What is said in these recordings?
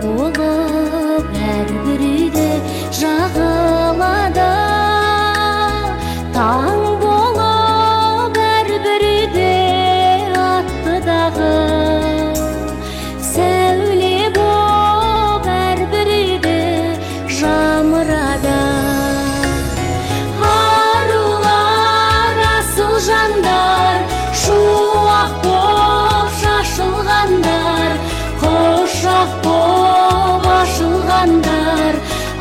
болып әрбірді жағалада, таң болып әрбірді аттыдағы, сәуле болып әрбірді жамырада. Арулар, асыл жандар, шуақ боп шашылғандар, құшақ боп ашылғандар.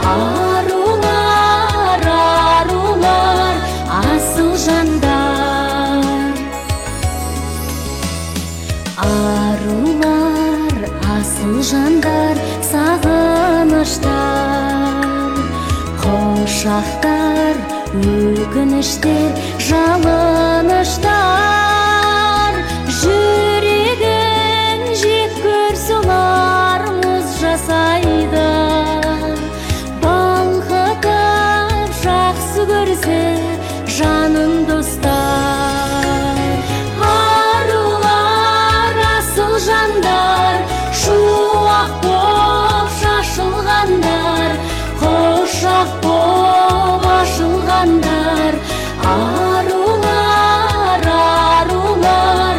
Арулар, арулар, асыл жандар. Арулар, асыл жандар, сағыныштар, құшақтар, өкініштер, жалыныштар. Жүрегін жек көрсулар мұз жасайды, балқытып жақсы көрсе жанын достар. Арулар, асыл жандар, шуақ боп шашылғандар, құшақ боп ашылғандар. Арулар, арулар,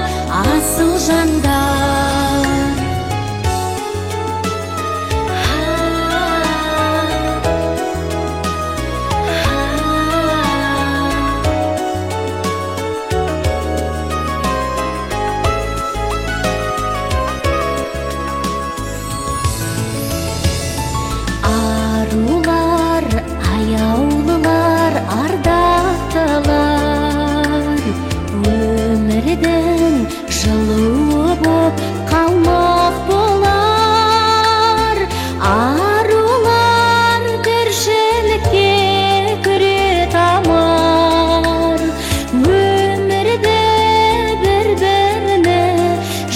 асыл жандар. Арулар, аяулылар, ардақтылар, өмірдің жылуы боп қалмақ болар. Арулар, тіршілікке күре тамар, өмірді бір-біріне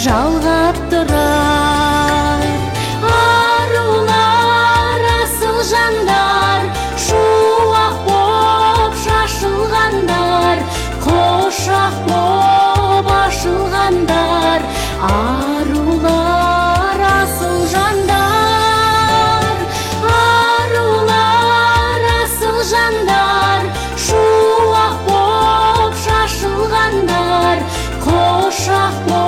жалғап тұрар. Арулар, асыл жандар, шуақ боп шашылғандар, құшақ боп ашылғандар. Арулар, асыл жандар. Арулар, асыл жандар, шуақ боп шашылғандар, құшақ боп